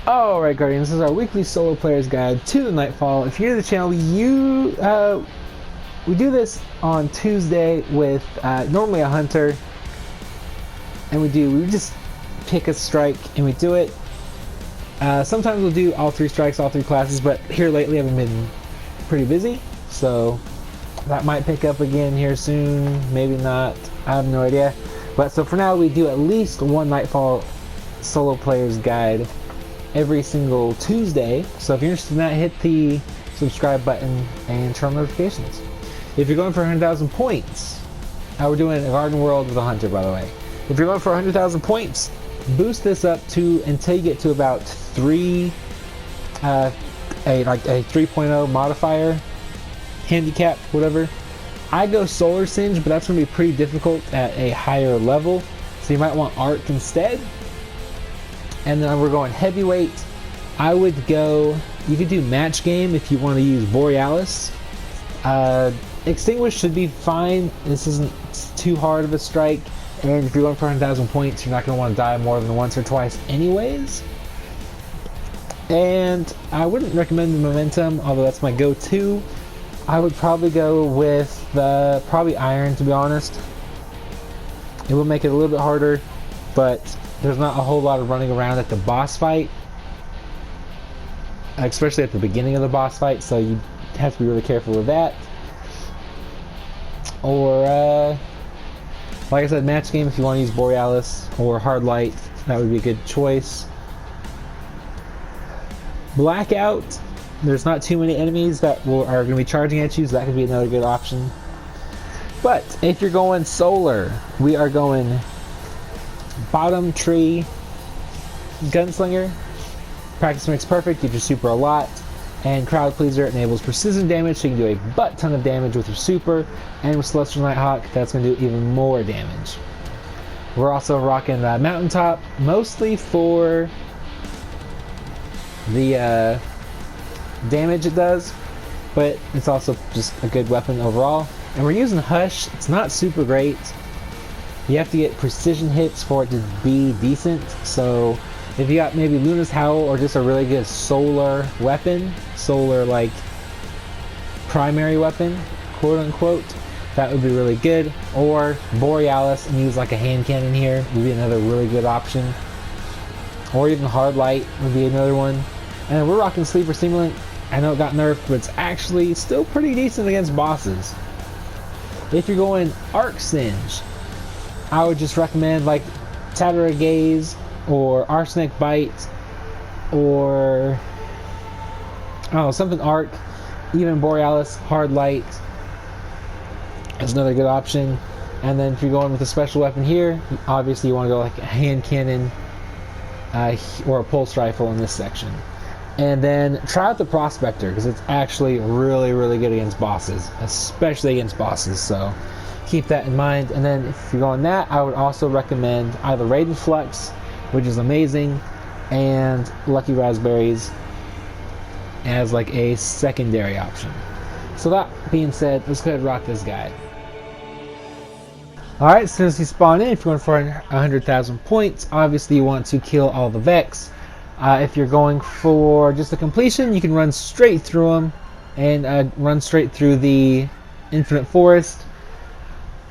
Alright Guardians, this is our weekly solo player's guide to the Nightfall. If you're new to the channel, we do this on Tuesday with normally a hunter, and we just pick a strike and we do it. Sometimes we'll do all three strikes, all three classes, but here lately I've been pretty busy, so that might pick up again here soon, maybe not, I have no idea. But so for now we do at least one Nightfall solo player's guide every single Tuesday. So if you're interested in that, hit the subscribe button and turn on notifications. If you're going for 100,000 points, we're doing a Garden World with a hunter, by the way. If you're going for 100,000 points, boost this up to until you get to about a 3.0 modifier handicap, whatever. I go solar Singe, but that's going to be pretty difficult at a higher level, so you might want arc instead. And then we're going heavyweight. I would go, you could do match game if you want to use Borealis. Extinguish should be fine. This isn't too hard of a strike. And if you're going for 100,000 points, you're not going to want to die more than once or twice anyways. And I wouldn't recommend the momentum, although that's my go-to. I would probably go with probably iron, to be honest. It will make it a little bit harder, but there's not a whole lot of running around at the boss fight, especially at the beginning of the boss fight, so you have to be really careful with that. Or like I said, match game if you want to use Borealis, or hard light, that would be a good choice. Blackout, there's not too many enemies that are going to be charging at you, so that could be another good option. But if you're going solar, we are going bottom tree gunslinger. Practice makes perfect, gives your super a lot. And crowd pleaser enables precision damage, so you can do a butt ton of damage with your super. And with Celestial Nighthawk, that's going to do even more damage. We're also rocking the mountaintop, mostly for the damage it does, but it's also just a good weapon overall. And we're using Hush. It's not super great. You have to get precision hits for it to be decent. So if you got maybe Luna's Howl or just a really good solar weapon, solar like primary weapon, quote unquote, that would be really good. Or Borealis and use like a hand cannon here would be another really good option. Or even Hard Light would be another one. And we're rocking Sleeper Stimulant. I know it got nerfed, but it's actually still pretty decent against bosses. If you're going Arc Singe, I would just recommend like Tattera Gaze or Arsenic Bite, or something arc. Even Borealis, Hard Light is another good option. And then if you're going with a special weapon here, obviously you want to go like a hand cannon or a pulse rifle in this section. And then try out the Prospector, because it's actually really, really good against bosses, especially against bosses, so keep that in mind. And then if you're going that, I would also recommend either Raiden Flux, which is amazing, and Lucky Raspberries as like a secondary option. So that being said, let's go ahead and rock this guy. Alright, since you spawn in, if you're going for 100,000 points, obviously you want to kill all the Vex. If you're going for just a completion, you can run straight through them and run straight through the Infinite Forest.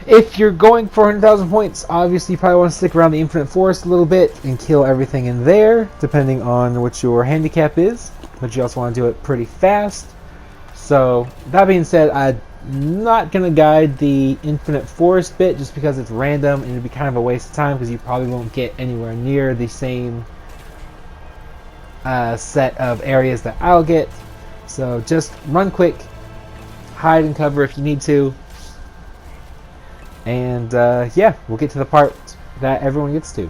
If you're going for 100,000 points, obviously you probably want to stick around the Infinite Forest a little bit and kill everything in there, depending on what your handicap is. But you also want to do it pretty fast. So, that being said, I'm not going to guide the Infinite Forest bit just because it's random and it'd be kind of a waste of time because you probably won't get anywhere near the same set of areas that I'll get. So just run quick, hide and cover if you need to, and yeah, we'll get to the part that everyone gets to.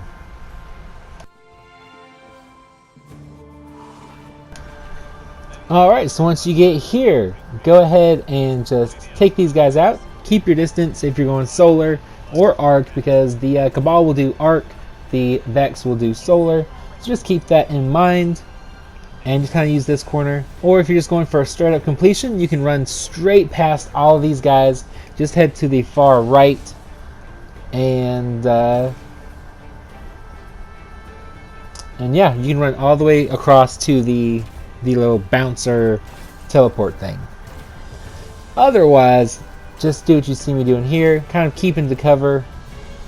Alright, so once you get here, go ahead and just take these guys out. Keep your distance if you're going solar or arc, because the Cabal will do arc, the Vex will do solar. So just keep that in mind and just kind of use this corner. Or if you're just going for a straight up completion, you can run straight past all of these guys. Just head to the far right And yeah, you can run all the way across to the little bouncer teleport thing. Otherwise, just do what you see me doing here. Kind of keep into cover.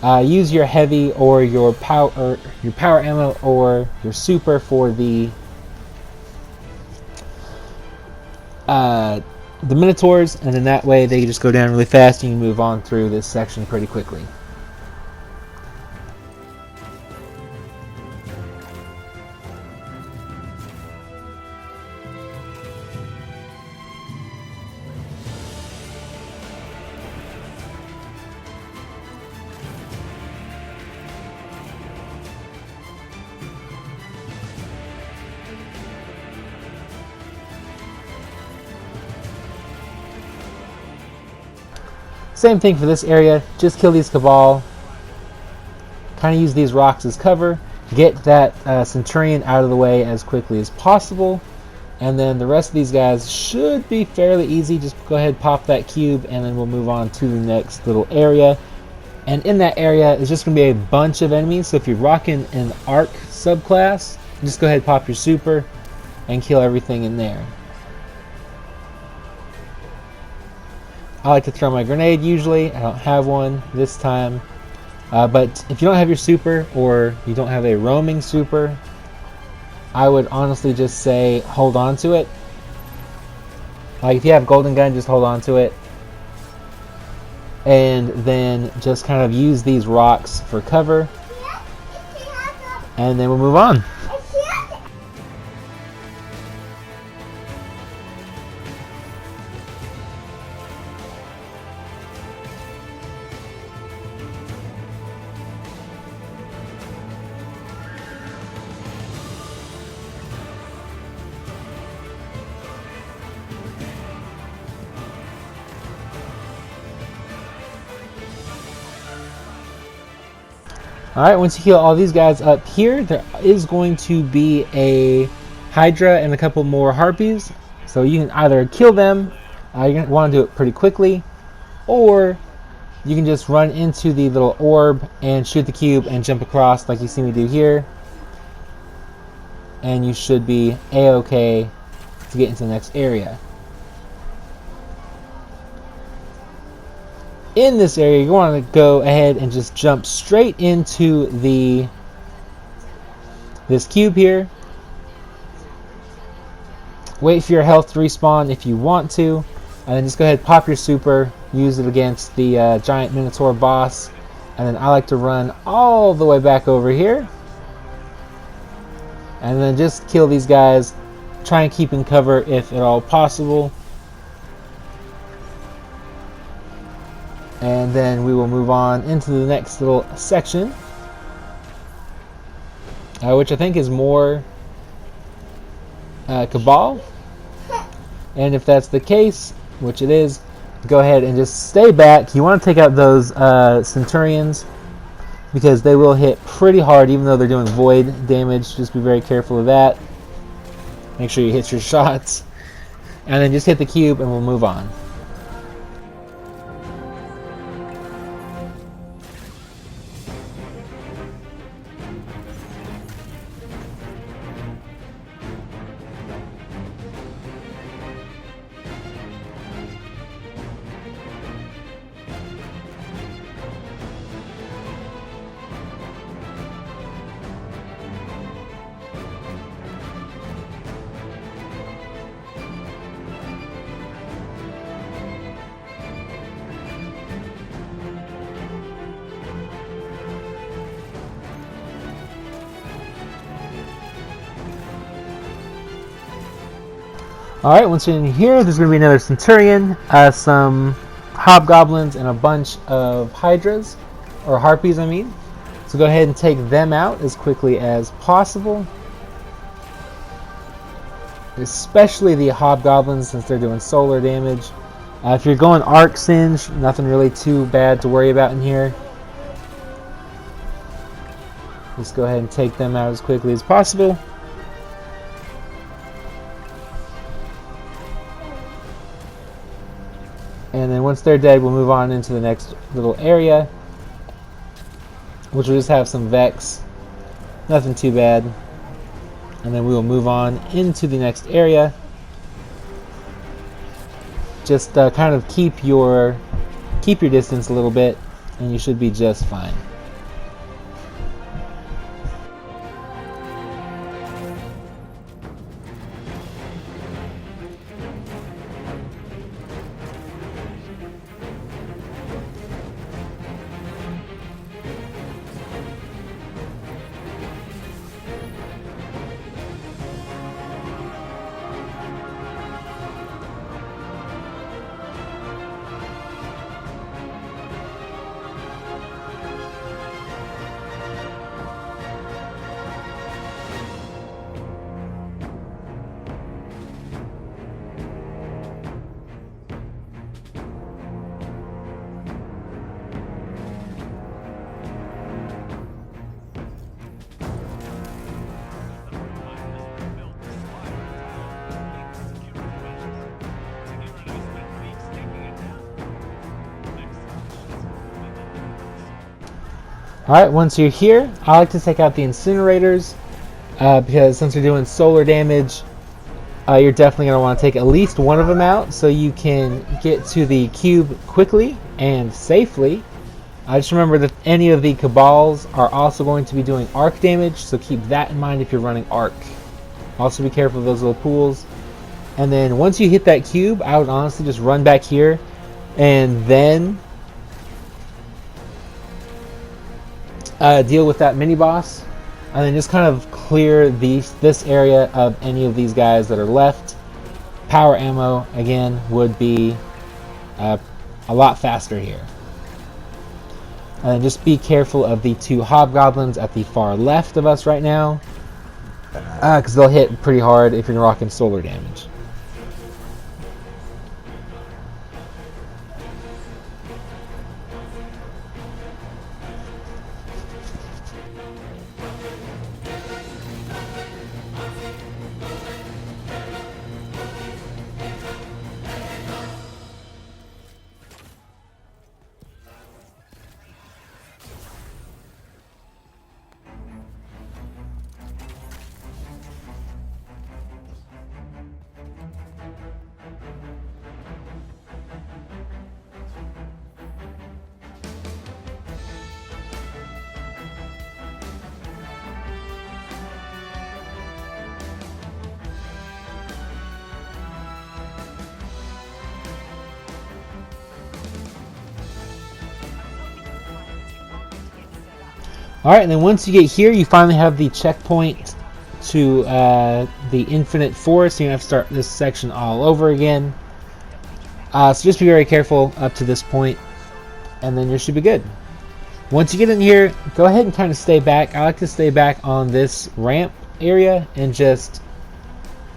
Use your heavy or your power ammo or your super for the Minotaurs, and then that way they just go down really fast and you can move on through this section pretty quickly. Same thing for this area, just kill these Cabal, kind of use these rocks as cover, get that Centurion out of the way as quickly as possible, and then the rest of these guys should be fairly easy. Just go ahead, pop that cube, and then we'll move on to the next little area. And in that area is just going to be a bunch of enemies, so if you're rocking an Arc subclass, just go ahead, pop your super, and kill everything in there. I like to throw my grenade usually. I don't have one this time. But if you don't have your super or you don't have a roaming super, I would honestly just say hold on to it. Like if you have golden gun, just hold on to it. And then just kind of use these rocks for cover. And then we'll move on. Alright, once you heal all these guys up here, there is going to be a Hydra and a couple more Harpies. So you can either kill them, you're going to want to do it pretty quickly, or you can just run into the little orb and shoot the cube and jump across like you see me do here. And you should be A-okay to get into the next area. In this area, you want to go ahead and just jump straight into this cube here. Wait for your health to respawn if you want to, and then just go ahead, pop your super, use it against the giant Minotaur boss, and then I like to run all the way back over here, and then just kill these guys. Try and keep in cover if at all possible. And then we will move on into the next little section, which I think is more Cabal. And if that's the case, which it is, go ahead and just stay back. You want to take out those Centurions because they will hit pretty hard even though they're doing void damage. Just be very careful of that. Make sure you hit your shots. And then just hit the cube and we'll move on. Alright, once you're in here, there's going to be another Centurion, some Hobgoblins, and a bunch of Hydras, or Harpies I mean. So go ahead and take them out as quickly as possible. Especially the Hobgoblins since they're doing solar damage. If you're going Arc Singe, nothing really too bad to worry about in here. Just go ahead and take them out as quickly as possible. And then once they're dead, we'll move on into the next little area, which will just have some Vex. Nothing too bad. and then we will move on into the next area. Just kind of keep your distance a little bit, and you should be just fine. Alright, once you're here, I like to take out the incinerators because since you're doing solar damage, you're definitely going to want to take at least one of them out so you can get to the cube quickly and safely. Just remember that any of the Cabals are also going to be doing arc damage, so keep that in mind if you're running arc. Also be careful of those little pools. And then once you hit that cube, I would honestly just run back here and then deal with that mini boss, and then just kind of clear this area of any of these guys that are left. Power ammo again would be a lot faster here, and then just be careful of the two hobgoblins at the far left of us right now, because they'll hit pretty hard if you're rocking solar damage. Alright, and then once you get here, you finally have the checkpoint to the Infinite Forest. You're going to have to start this section all over again. So just be very careful up to this point, and then you should be good. Once you get in here, go ahead and kind of stay back. I like to stay back on this ramp area and just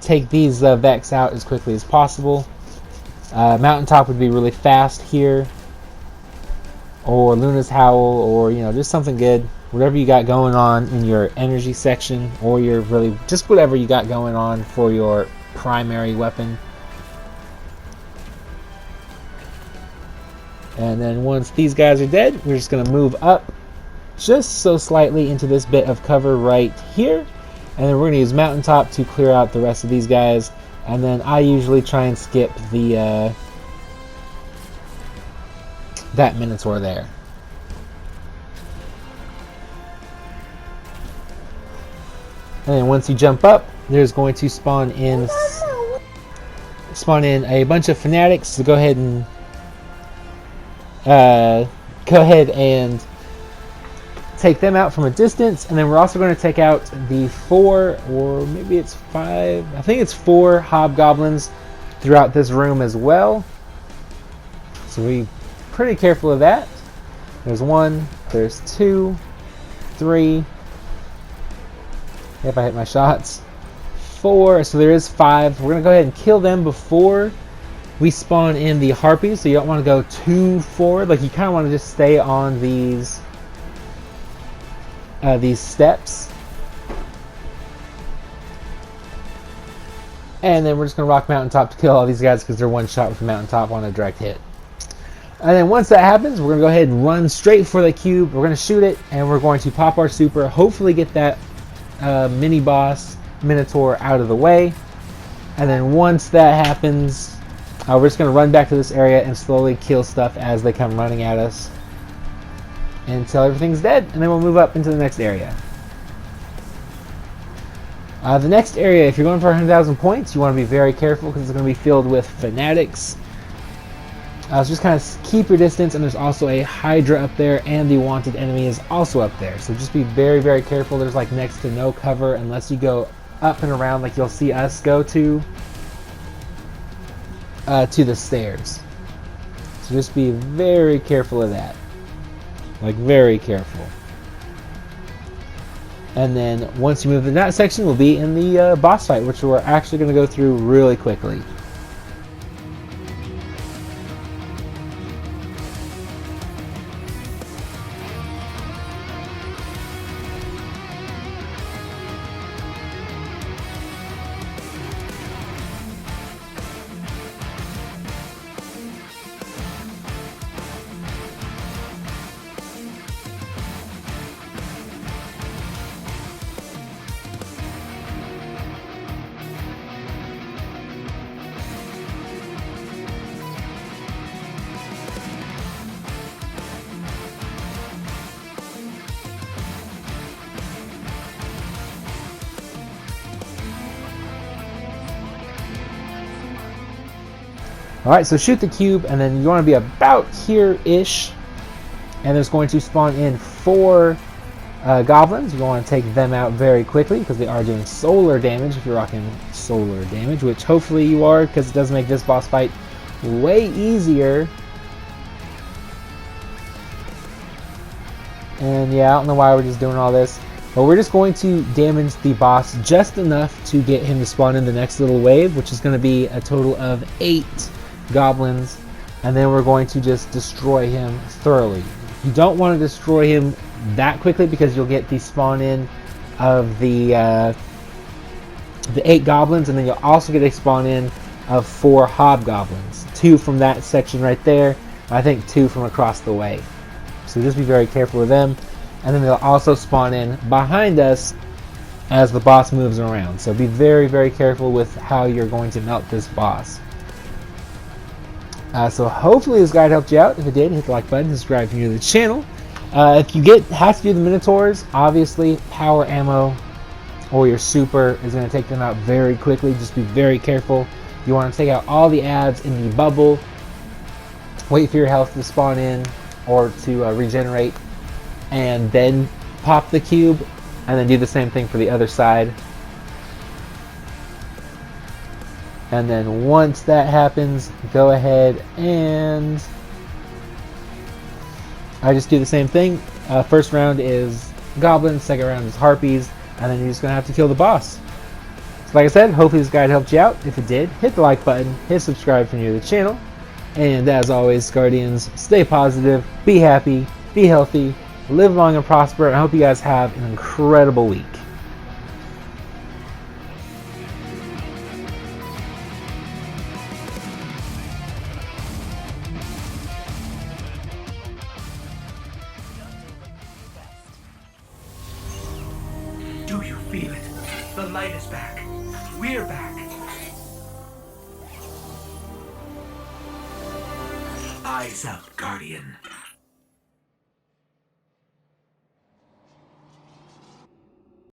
take these Vex out as quickly as possible. Mountaintop would be really fast here, or Luna's Howl, or just something good. Whatever you got going on in your energy section, or your just whatever you got going on for your primary weapon. And then once these guys are dead, we're just going to move up just so slightly into this bit of cover right here. And then we're going to use Mountaintop to clear out the rest of these guys. And then I usually try and skip the that Minotaur there. And then once you jump up, there's going to spawn in a bunch of fanatics. So go ahead and take them out from a distance. And then we're also going to take out the 4, or maybe it's 5. I think it's 4 hobgoblins throughout this room as well. So be pretty careful of that. There's 1. There's 2, 3. If I hit my shots, 4, so there is 5. We're gonna go ahead and kill them before we spawn in the harpies. So you don't want to go too forward. Like, you kind of want to just stay on these steps, and then we're just gonna rock Mountaintop to kill all these guys because they're one shot with Mountaintop on a direct hit. And then once that happens, we're gonna go ahead and run straight for the cube. We're gonna shoot it, and we're going to pop our super. Hopefully, get that mini boss Minotaur out of the way. And then once that happens, we're just going to run back to this area and slowly kill stuff as they come running at us until everything's dead, and then we'll move up into the next area. The next area, if you're going for 100,000 points, you want to be very careful because it's going to be filled with fanatics. So just kind of keep your distance, and there's also a Hydra up there, and the wanted enemy is also up there. So just be very, very careful. There's like next to no cover unless you go up and around like you'll see us go to the stairs. So just be very careful of that. Like, very careful. And then once you move in that section, we'll be in the boss fight, which we're actually going to go through really quickly. Alright, so shoot the cube, and then you want to be about here-ish. And there's going to spawn in 4 goblins. You want to take them out very quickly because they are doing solar damage if you're rocking solar damage, which hopefully you are, because it does make this boss fight way easier. And yeah, I don't know why we're just doing all this, but we're just going to damage the boss just enough to get him to spawn in the next little wave, which is going to be a total of 8 goblins, and then we're going to just destroy him thoroughly. You don't want to destroy him that quickly because you'll get the spawn in of the 8 goblins, and then you'll also get a spawn in of 4 hobgoblins, 2 from that section right there, I think 2 from across the way. So just be very careful with them, and then they'll also spawn in behind us as the boss moves around. So be very, very careful with how you're going to melt this boss. So hopefully this guide helped you out. If it did, hit the like button, subscribe if you're new to the channel. If you have to do the Minotaurs, obviously power ammo or your super is going to take them out very quickly. Just be very careful. You want to take out all the adds in the bubble. Wait for your health to spawn in or to regenerate, and then pop the cube, and then do the same thing for the other side. And then once that happens, go ahead and I just do the same thing. First round is goblins, second round is harpies, and then you're just going to have to kill the boss. So like I said, hopefully this guide helped you out. If it did, hit the like button, hit subscribe if you're new to the channel. And as always, Guardians, stay positive, be happy, be healthy, live long and prosper, and I hope you guys have an incredible week. Do you feel it? The light is back. We're back. Eyes up, Guardian.